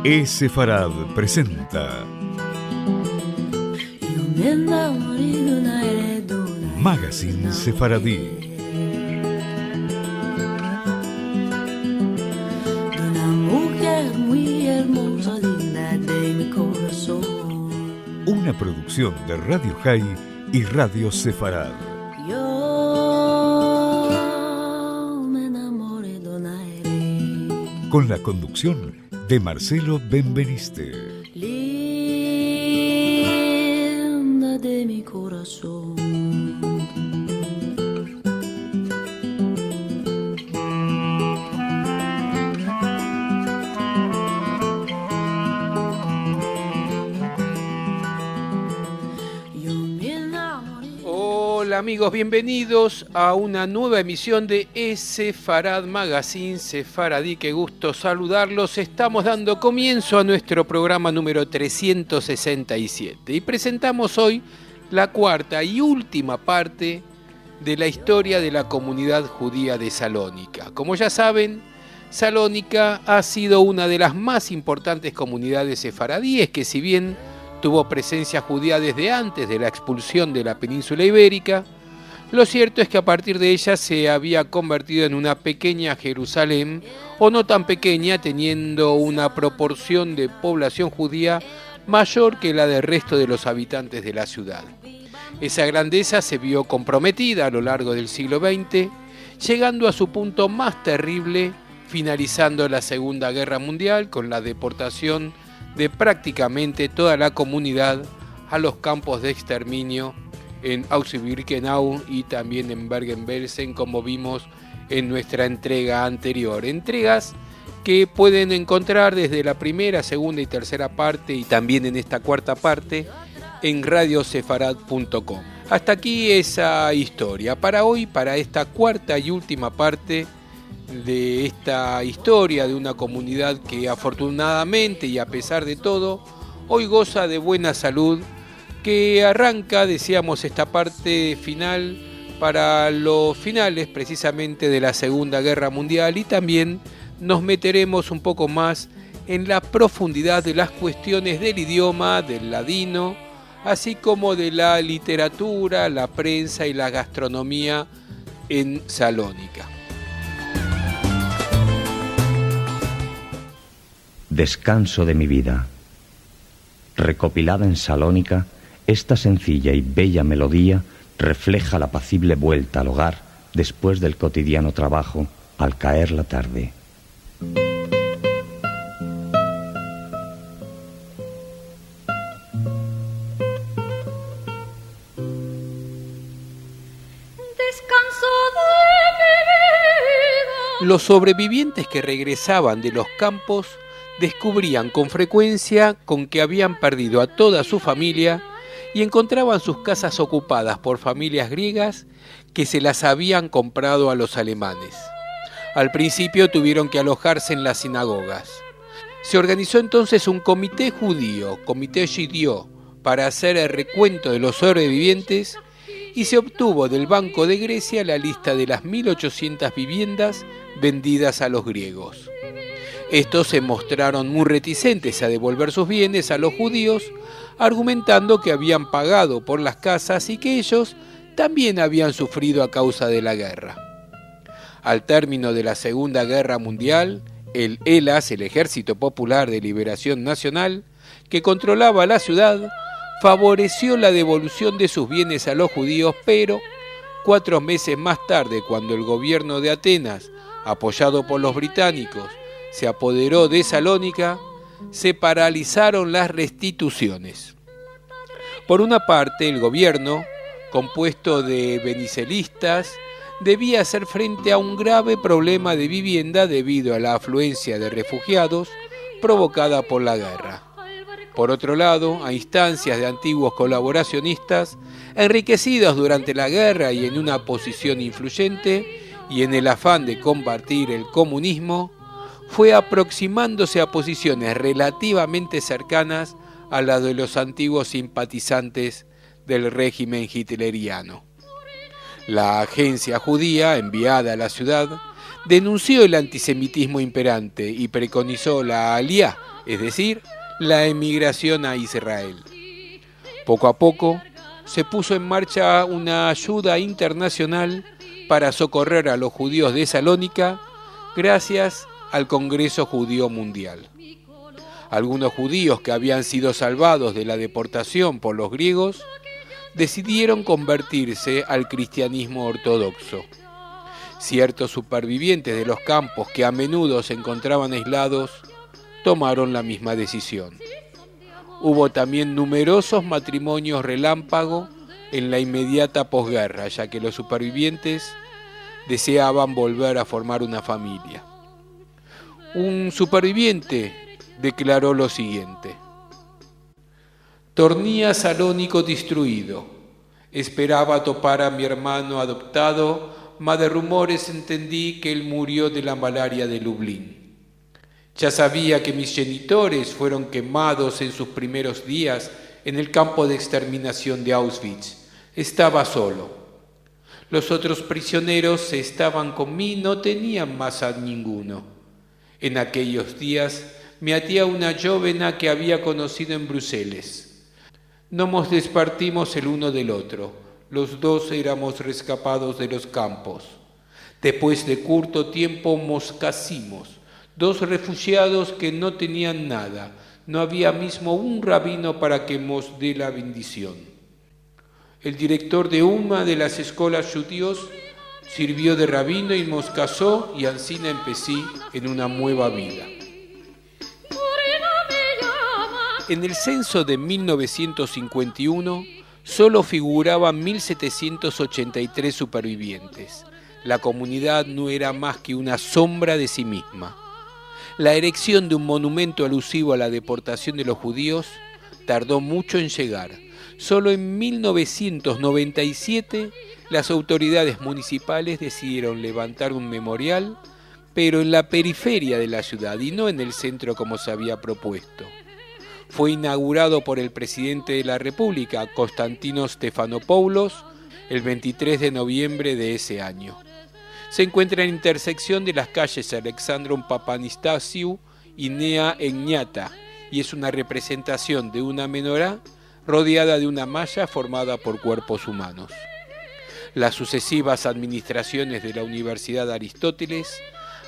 Sefarad presenta Magazine Sefaradí. Una producción de Radio High y Radio Sefarad. Con la conducción de Marcelo Benveniste. Linda de mi corazón. Hola amigos, bienvenidos a una nueva emisión de Sefarad Magazine Sefaradí. Qué gusto saludarlos. Estamos dando comienzo a nuestro programa número 367 y presentamos hoy la cuarta y última parte de la historia de la comunidad judía de Salónica. Como ya saben, Salónica ha sido una de las más importantes comunidades sefaradíes que, si bien tuvo presencia judía desde antes de la expulsión de la península ibérica, lo cierto es que a partir de ella se había convertido en una pequeña Jerusalén, o no tan pequeña, teniendo una proporción de población judía mayor que la del resto de los habitantes de la ciudad. Esa grandeza se vio comprometida a lo largo del siglo XX, llegando a su punto más terrible, finalizando la Segunda Guerra Mundial con la deportación de prácticamente toda la comunidad a los campos de exterminio en Auschwitz-Birkenau y también en Bergen-Belsen, como vimos en nuestra entrega anterior. Entregas que pueden encontrar desde la primera, segunda y tercera parte y también en esta cuarta parte en radiosefarad.com. Hasta aquí esa historia. Para hoy, para esta cuarta y última parte de esta historia de una comunidad que afortunadamente y a pesar de todo hoy goza de buena salud, que arranca, decíamos, esta parte final para los finales precisamente de la Segunda Guerra Mundial, y también nos meteremos un poco más en la profundidad de las cuestiones del idioma, del ladino, así como de la literatura, la prensa y la gastronomía en Salónica. Descanso de mi vida. Recopilada en Salónica, esta sencilla y bella melodía refleja la apacible vuelta al hogar después del cotidiano trabajo al caer la tarde. Los sobrevivientes que regresaban de los campos descubrían con frecuencia con que habían perdido a toda su familia y encontraban sus casas ocupadas por familias griegas que se las habían comprado a los alemanes. Al principio tuvieron que alojarse en las sinagogas. Se organizó entonces un comité judío, comité Shidió, para hacer el recuento de los sobrevivientes, y se obtuvo del Banco de Grecia la lista de las 1.800 viviendas vendidas a los griegos. Estos se mostraron muy reticentes a devolver sus bienes a los judíos, argumentando que habían pagado por las casas y que ellos también habían sufrido a causa de la guerra. Al término de la Segunda Guerra Mundial, el ELAS, el Ejército Popular de Liberación Nacional, que controlaba la ciudad, favoreció la devolución de sus bienes a los judíos, pero 4 meses más tarde, cuando el gobierno de Atenas, apoyado por los británicos, se apoderó de Salónica, se paralizaron las restituciones. Por una parte, el gobierno, compuesto de benicelistas, debía hacer frente a un grave problema de vivienda debido a la afluencia de refugiados provocada por la guerra. Por otro lado, a instancias de antiguos colaboracionistas, enriquecidos durante la guerra y en una posición influyente, y en el afán de combatir el comunismo, fue aproximándose a posiciones relativamente cercanas a las de los antiguos simpatizantes del régimen hitleriano. La agencia judía enviada a la ciudad denunció el antisemitismo imperante y preconizó la aliyá, es decir, la emigración a Israel. Poco a poco se puso en marcha una ayuda internacional para socorrer a los judíos de Salónica gracias al Congreso Judío Mundial. Algunos judíos que habían sido salvados de la deportación por los griegos decidieron convertirse al cristianismo ortodoxo. Ciertos supervivientes de los campos que a menudo se encontraban aislados tomaron la misma decisión. Hubo también numerosos matrimonios relámpago en la inmediata posguerra, ya que los supervivientes deseaban volver a formar una familia. Un superviviente declaró lo siguiente: «Tornía Salónico destruido. Esperaba topar a mi hermano adoptado, mas de rumores entendí que él murió de la malaria de Lublin. Ya sabía que mis genitores fueron quemados en sus primeros días en el campo de exterminación de Auschwitz. Estaba solo. Los otros prisioneros estaban con mí, no tenían más a ninguno. En aquellos días me até a una jovena que había conocido en Bruselas. No nos despartimos el uno del otro. Los dos éramos rescatados de los campos. Después de corto tiempo nos casimos. Dos refugiados que no tenían nada. No había mismo un rabino para que nos dé la bendición. El director de una de las escuelas judíos sirvió de rabino y nos casó, y así empecé en una nueva vida». En el censo de 1951 solo figuraban 1.783 supervivientes. La comunidad no era más que una sombra de sí misma. La erección de un monumento alusivo a la deportación de los judíos tardó mucho en llegar. Solo en 1997 las autoridades municipales decidieron levantar un memorial, pero en la periferia de la ciudad y no en el centro como se había propuesto. Fue inaugurado por el presidente de la República, Constantinos Stefanopoulos, el 23 de noviembre de ese año. Se encuentra en la intersección de las calles Alexandron Papanastasiou y Nea Egnata, y es una representación de una menorá rodeada de una malla formada por cuerpos humanos. Las sucesivas administraciones de la Universidad Aristóteles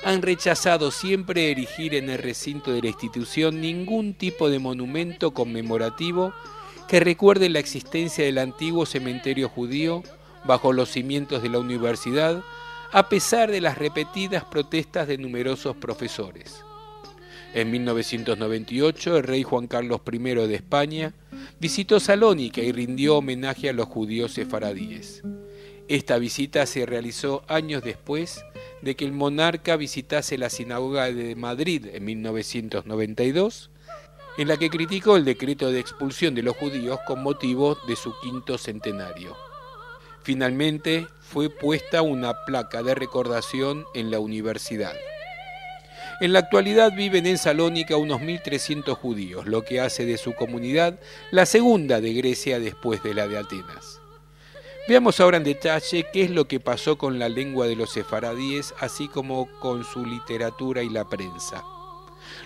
han rechazado siempre erigir en el recinto de la institución ningún tipo de monumento conmemorativo que recuerde la existencia del antiguo cementerio judío bajo los cimientos de la universidad, a pesar de las repetidas protestas de numerosos profesores. En 1998, el rey Juan Carlos I de España visitó Salónica y rindió homenaje a los judíos sefaradíes. Esta visita se realizó años después de que el monarca visitase la sinagoga de Madrid en 1992, en la que criticó el decreto de expulsión de los judíos con motivo de su 5º centenario. Finalmente, fue puesta una placa de recordación en la universidad. En la actualidad viven en Salónica unos 1.300 judíos, lo que hace de su comunidad la segunda de Grecia después de la de Atenas. Veamos ahora en detalle qué es lo que pasó con la lengua de los sefaradíes, así como con su literatura y la prensa.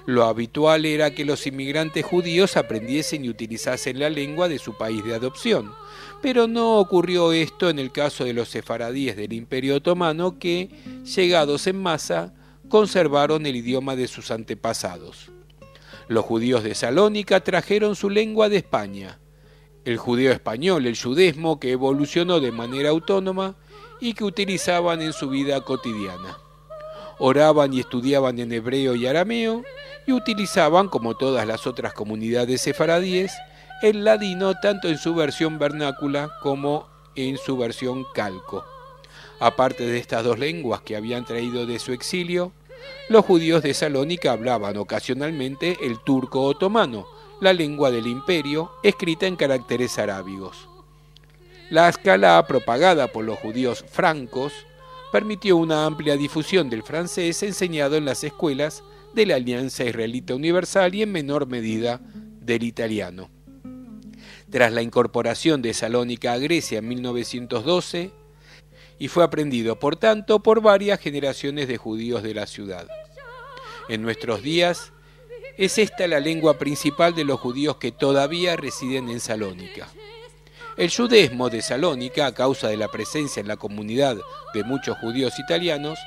Lo habitual era que los inmigrantes judíos aprendiesen y utilizasen la lengua de su país de adopción, pero no ocurrió esto en el caso de los sefaradíes del Imperio Otomano que, llegados en masa, conservaron el idioma de sus antepasados. Los judíos de Salónica trajeron su lengua de España, el judeo español, el yudesmo, que evolucionó de manera autónoma y que utilizaban en su vida cotidiana. Oraban y estudiaban en hebreo y arameo y utilizaban, como todas las otras comunidades sefaradíes, el ladino tanto en su versión vernácula como en su versión calco. Aparte de estas dos lenguas que habían traído de su exilio, los judíos de Salónica hablaban ocasionalmente el turco otomano, la lengua del imperio, escrita en caracteres arábigos. La escala propagada por los judíos francos permitió una amplia difusión del francés enseñado en las escuelas de la Alianza Israelita Universal y en menor medida del italiano. Tras la incorporación de Salónica a Grecia en 1912 y fue aprendido, por tanto, por varias generaciones de judíos de la ciudad. En nuestros días, es esta la lengua principal de los judíos que todavía residen en Salónica. El judaísmo de Salónica, a causa de la presencia en la comunidad de muchos judíos italianos,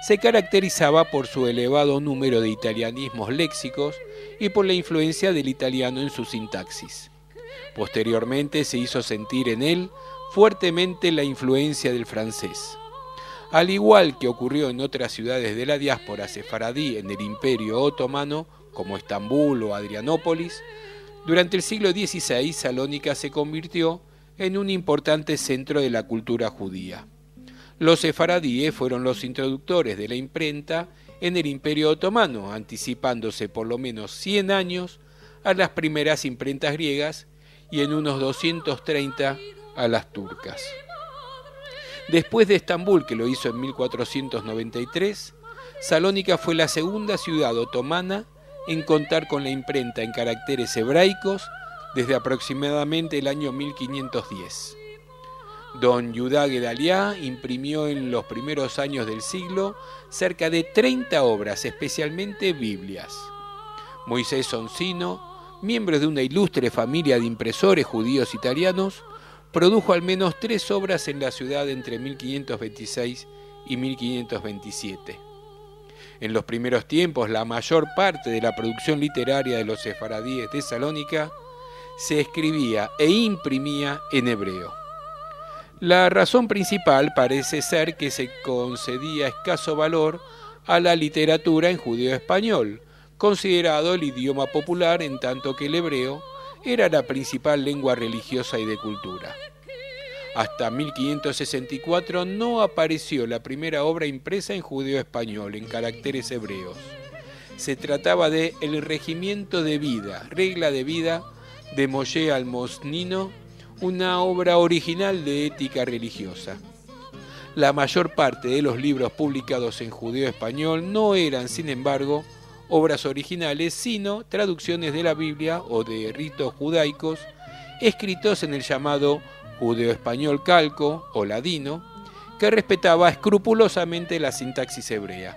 se caracterizaba por su elevado número de italianismos léxicos y por la influencia del italiano en su sintaxis. Posteriormente se hizo sentir en él fuertemente la influencia del francés. Al igual que ocurrió en otras ciudades de la diáspora sefaradí en el Imperio Otomano, como Estambul o Adrianópolis, durante el siglo XVI Salónica se convirtió en un importante centro de la cultura judía. Los sefaradíes fueron los introductores de la imprenta en el Imperio Otomano, anticipándose por lo menos 100 años a las primeras imprentas griegas y en unos 230 a las turcas. Después de Estambul, que lo hizo en 1493, Salónica fue la segunda ciudad otomana en contar con la imprenta en caracteres hebraicos desde aproximadamente el año 1510. Don Yudá Gedaliá imprimió en los primeros años del siglo cerca de 30 obras, especialmente Biblias. Moisés Soncino, miembro de una ilustre familia de impresores judíos italianos, produjo al menos 3 obras en la ciudad entre 1526 y 1527. En los primeros tiempos, la mayor parte de la producción literaria de los sefaradíes de Salónica se escribía e imprimía en hebreo. La razón principal parece ser que se concedía escaso valor a la literatura en judeo-español, considerado el idioma popular en tanto que el hebreo era la principal lengua religiosa y de cultura. Hasta 1564 no apareció la primera obra impresa en judeo-español, en caracteres hebreos. Se trataba de El regimiento de vida, regla de vida, de Moshe Almosnino, una obra original de ética religiosa. La mayor parte de los libros publicados en judeo-español no eran, sin embargo, obras originales, sino traducciones de la Biblia o de ritos judaicos escritos en el llamado judeo-español calco o ladino, que respetaba escrupulosamente la sintaxis hebrea.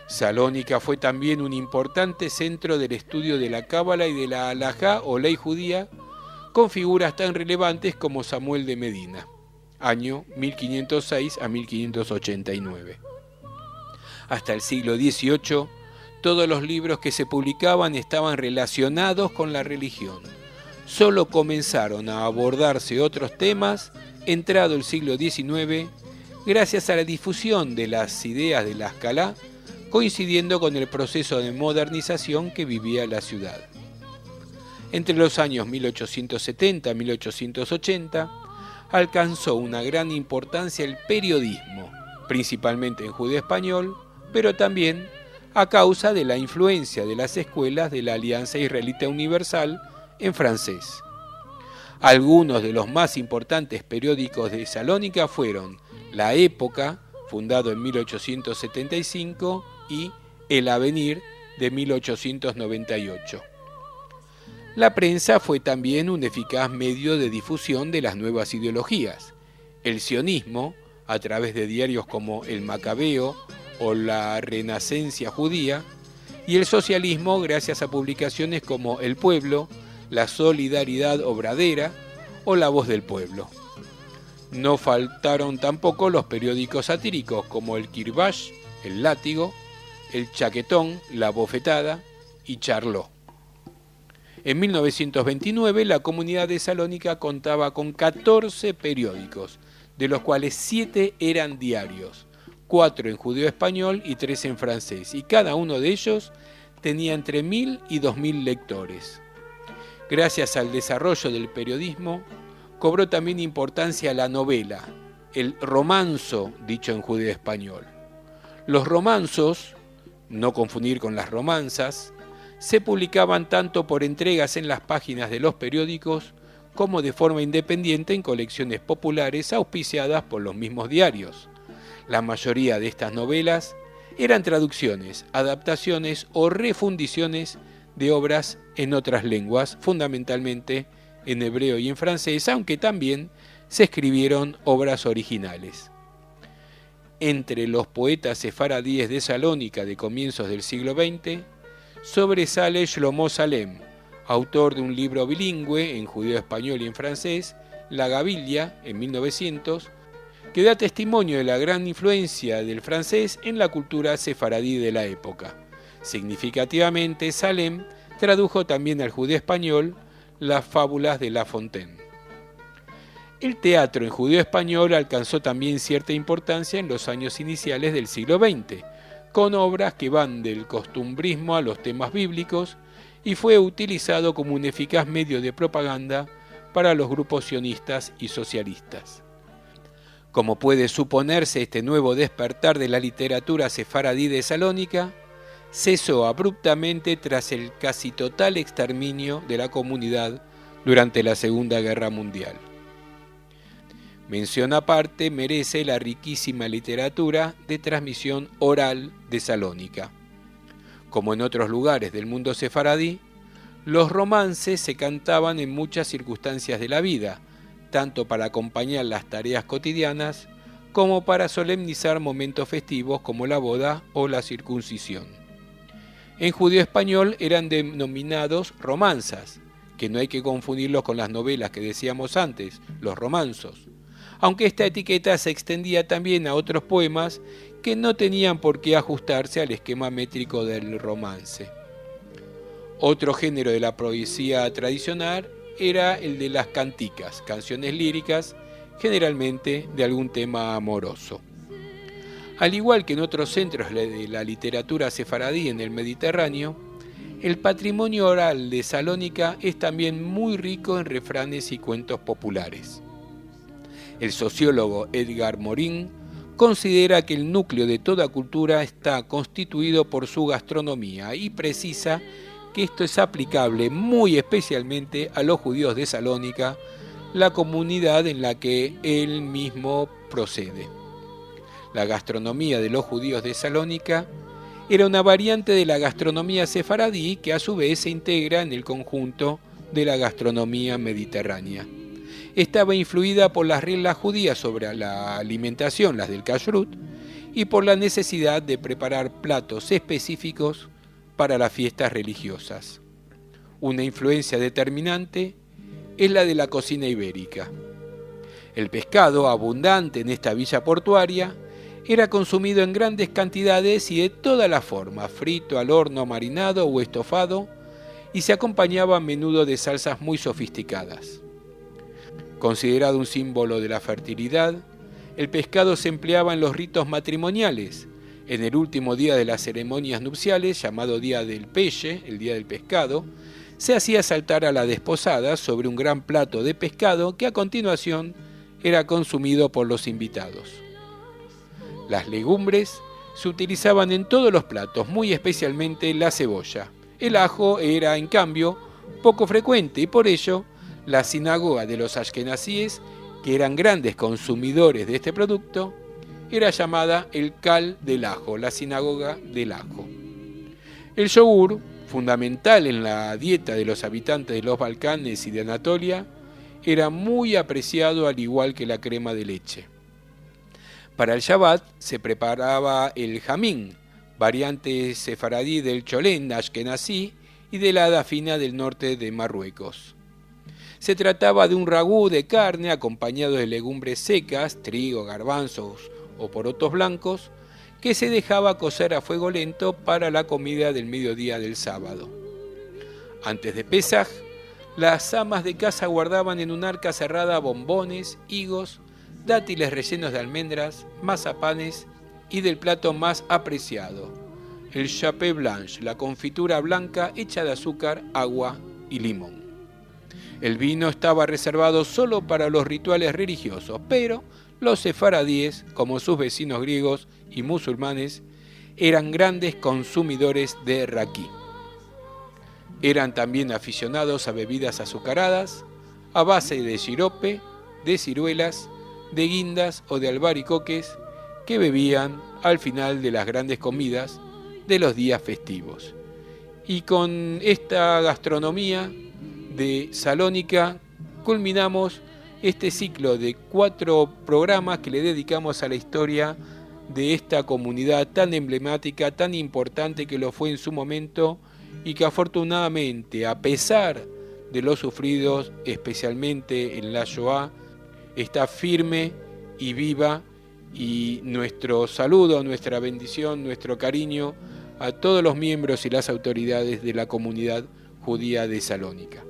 Salónica fue también un importante centro del estudio de la cábala y de la halajá o ley judía, con figuras tan relevantes como Samuel de Medina, año 1506 a 1589. Hasta el siglo XVIII, todos los libros que se publicaban estaban relacionados con la religión. Solo comenzaron a abordarse otros temas entrado el siglo XIX, gracias a la difusión de las ideas de la Ascalá, coincidiendo con el proceso de modernización que vivía la ciudad. Entre los años 1870 y 1880 alcanzó una gran importancia el periodismo, principalmente en judeo-español, pero también a causa de la influencia de las escuelas de la Alianza Israelita Universal en francés. Algunos de los más importantes periódicos de Salónica fueron La Época, fundado en 1875, y El Avenir, de 1898. La prensa fue también un eficaz medio de difusión de las nuevas ideologías. El sionismo, a través de diarios como El Macabeo o La Renacencia Judía, y el socialismo gracias a publicaciones como El Pueblo, La Solidaridad Obradera o La Voz del Pueblo. No faltaron tampoco los periódicos satíricos como El Kirbash, El Látigo, El Chaquetón, La Bofetada y Charlot. En 1929 la comunidad de Salónica contaba con 14 periódicos, de los cuales 7 eran diarios, 4 en judeo-español y 3 en francés, y cada uno de ellos tenía entre 1.000 y 2.000 lectores. Gracias al desarrollo del periodismo, cobró también importancia la novela, el romanzo, dicho en judeo-español. Los romanzos, no confundir con las romanzas, se publicaban tanto por entregas en las páginas de los periódicos como de forma independiente en colecciones populares auspiciadas por los mismos diarios. La mayoría de estas novelas eran traducciones, adaptaciones o refundiciones de obras en otras lenguas, fundamentalmente en hebreo y en francés, aunque también se escribieron obras originales. entre los poetas sefaradíes de Salónica de comienzos del siglo XX, sobresale Shlomo Salem, autor de un libro bilingüe en judeo-español y en francés, La Gavilia, en 1900, que da testimonio de la gran influencia del francés en la cultura sefaradí de la época. Significativamente, Salem tradujo también al judeo-español las fábulas de La Fontaine. El teatro en judeo-español alcanzó también cierta importancia en los años iniciales del siglo XX, con obras que van del costumbrismo a los temas bíblicos, y fue utilizado como un eficaz medio de propaganda para los grupos sionistas y socialistas. Como puede suponerse, este nuevo despertar de la literatura sefaradí de Salónica cesó abruptamente tras el casi total exterminio de la comunidad durante la Segunda Guerra Mundial. Mención aparte merece la riquísima literatura de transmisión oral de Salónica. Como en otros lugares del mundo sefaradí, los romances se cantaban en muchas circunstancias de la vida, tanto para acompañar las tareas cotidianas como para solemnizar momentos festivos como la boda o la circuncisión. En judío español eran denominados romanzas, que no hay que confundirlos con las novelas que decíamos antes, los romanzos, aunque esta etiqueta se extendía también a otros poemas que no tenían por qué ajustarse al esquema métrico del romance. Otro género de la poesía tradicional era el de las canticas, canciones líricas, generalmente de algún tema amoroso. Al igual que en otros centros de la literatura sefaradí en el Mediterráneo, el patrimonio oral de Salónica es también muy rico en refranes y cuentos populares. El sociólogo Edgar Morin considera que el núcleo de toda cultura está constituido por su gastronomía y precisa que esto es aplicable muy especialmente a los judíos de Salónica, la comunidad en la que él mismo procede. La gastronomía de los judíos de Salónica era una variante de la gastronomía sefaradí que a su vez se integra en el conjunto de la gastronomía mediterránea. Estaba influida por las reglas judías sobre la alimentación, las del kashrut, y por la necesidad de preparar platos específicos para las fiestas religiosas. Una influencia determinante es la de la cocina ibérica. El pescado, abundante en esta villa portuaria, era consumido en grandes cantidades y de todas las formas, frito, al horno, marinado o estofado, y se acompañaba a menudo de salsas muy sofisticadas. Considerado un símbolo de la fertilidad, el pescado se empleaba en los ritos matrimoniales. En el último día de las ceremonias nupciales, llamado Día del Pelle, el Día del Pescado, se hacía saltar a la desposada sobre un gran plato de pescado que a continuación era consumido por los invitados. Las legumbres se utilizaban en todos los platos, muy especialmente la cebolla. El ajo era, en cambio, poco frecuente y por ello la sinagoga de los ashkenazíes, que eran grandes consumidores de este producto, era llamada el Cal del Ajo, la sinagoga del ajo. El yogur, fundamental en la dieta de los habitantes de los Balcanes y de Anatolia, era muy apreciado al igual que la crema de leche. Para el Shabbat se preparaba el jamín, variante sefaradí del cholén ashkenazí y de la dafina del norte de Marruecos. Se trataba de un ragú de carne acompañado de legumbres secas, trigo, garbanzos o porotos blancos, que se dejaba cocer a fuego lento para la comida del mediodía del sábado. Antes de Pesaj, las amas de casa guardaban en un arca cerrada bombones, higos, dátiles rellenos de almendras, mazapanes y del plato más apreciado, el chapé blanche, la confitura blanca hecha de azúcar, agua y limón. El vino estaba reservado solo para los rituales religiosos, pero los sefaradíes, como sus vecinos griegos y musulmanes, eran grandes consumidores de raquí. Eran también aficionados a bebidas azucaradas, a base de sirope, de ciruelas, de guindas o de albaricoques, que bebían al final de las grandes comidas de los días festivos. Y con esta gastronomía de Salónica culminamos este ciclo de 4 programas que le dedicamos a la historia de esta comunidad tan emblemática, tan importante que lo fue en su momento y que afortunadamente, a pesar de los sufridos, especialmente en la Shoah, está firme y viva, y nuestro saludo, nuestra bendición, nuestro cariño a todos los miembros y las autoridades de la comunidad judía de Salónica.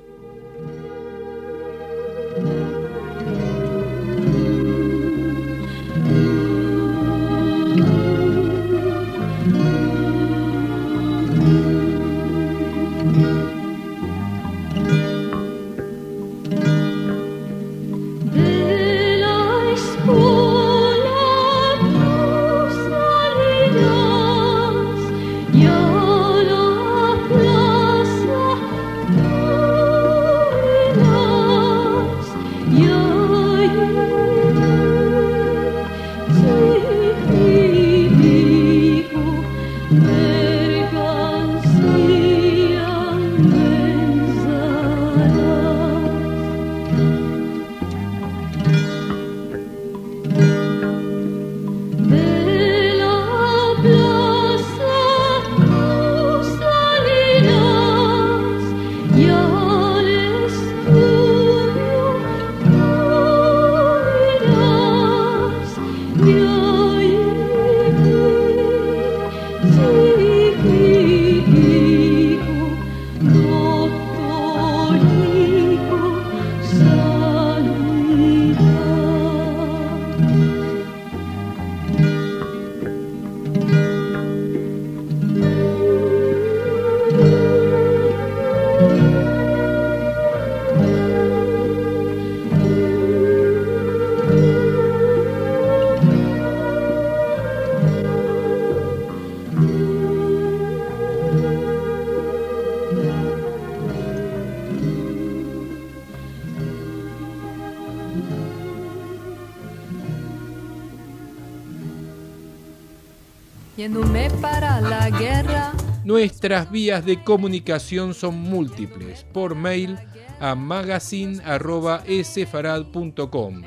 Yéndome para la guerra. Nuestras vías de comunicación son múltiples. Por mail a magazine@esfarad.com,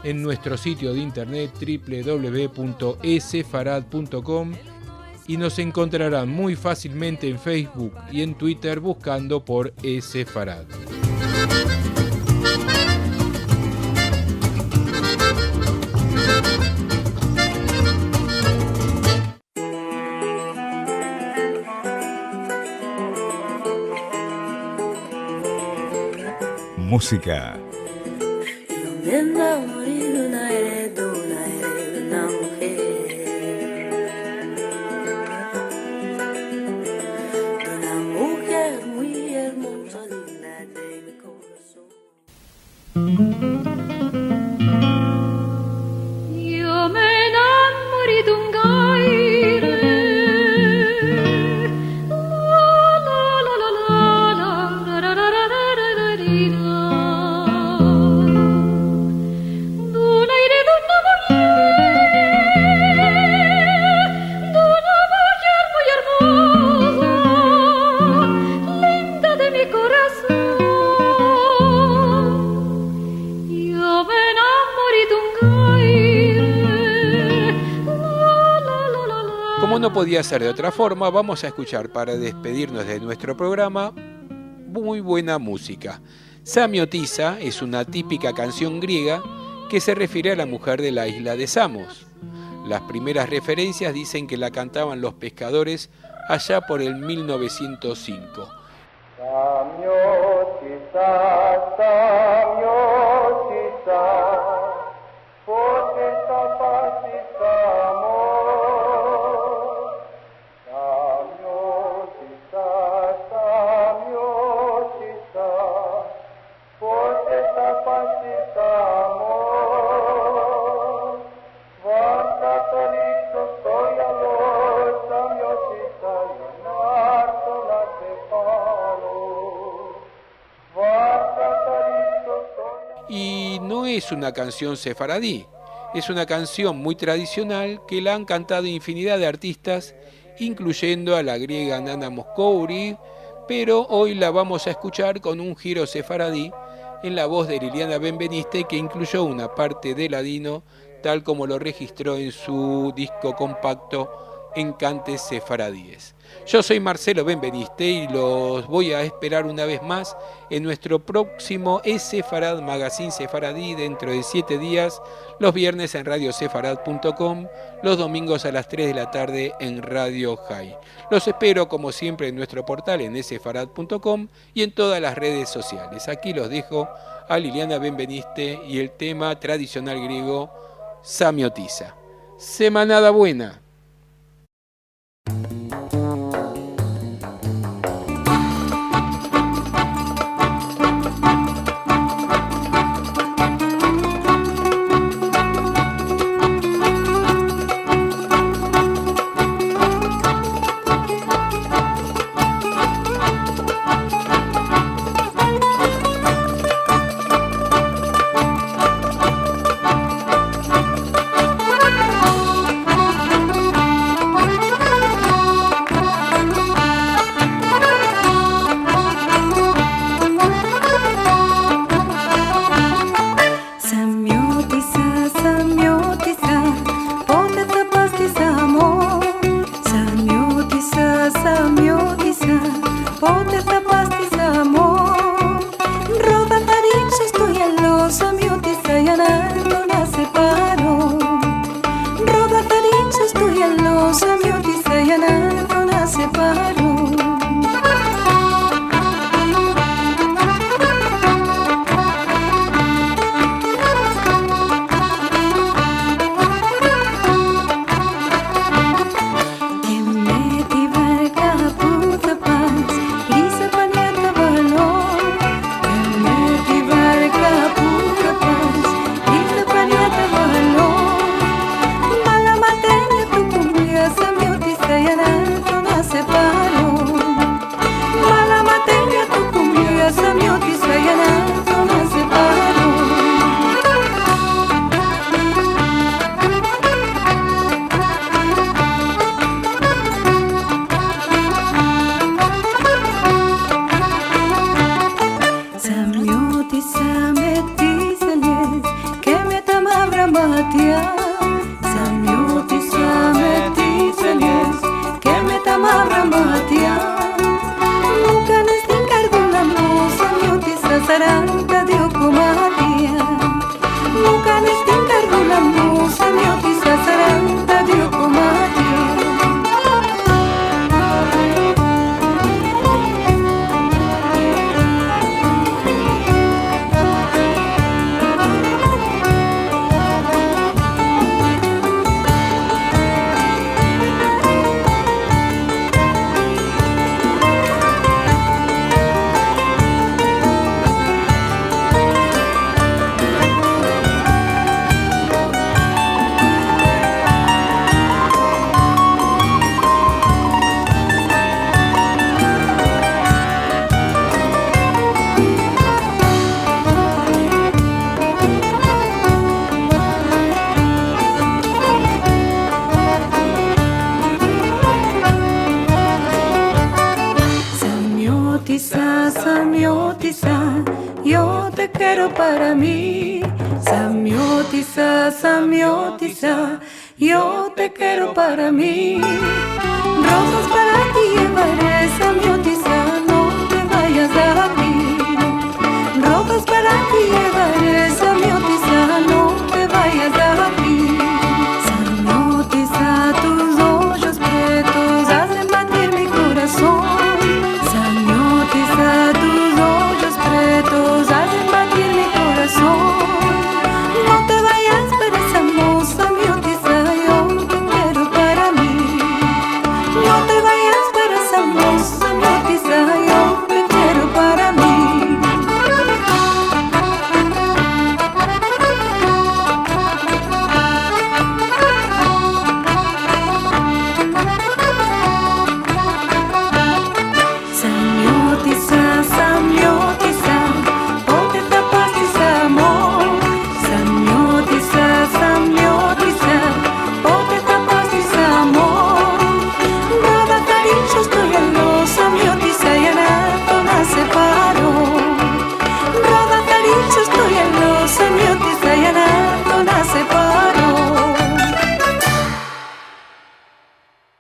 en nuestro sitio de internet www.esfarad.com, y nos encontrarán muy fácilmente en Facebook y en Twitter buscando por Esfarad. Música. Donde morir una heredura de una mujer, de una mujer muy hermosa, linda de mi corazón. Io me innamori d'un gaire. La la la la la la la la la la la la di la. D'una idea d'una mujer muy hermosa, linda de mi corazón. Io me innamori d'un gaire. La la la la la. Como no podía ser de otra forma, vamos a escuchar, para despedirnos de nuestro programa, muy buena música. Samiotisa es una típica canción griega que se refiere a la mujer de la isla de Samos. Las primeras referencias dicen que la cantaban los pescadores allá por el 1905. Y no es una canción sefaradí, es una canción muy tradicional que la han cantado infinidad de artistas, incluyendo a la griega Nana Mouskouri, pero hoy la vamos a escuchar con un giro sefaradí en la voz de Liliana Benveniste, que incluyó una parte de ladino tal como lo registró en su disco compacto Encantes Sefaradíes. Yo soy Marcelo Benveniste y los voy a esperar una vez más en nuestro próximo Sefarad Magazine Sefaradí dentro de 7 días, los viernes en radiosefarad.com, los domingos a las 3 de la tarde en Radio High. Los espero como siempre en nuestro portal en sefarad.com y en todas las redes sociales. Aquí los dejo a Liliana Benveniste y el tema tradicional griego Samiotiza. Semanada buena. Samiotiza, yo te quiero para mí. Samiotiza, Samiotiza, yo te quiero para mí.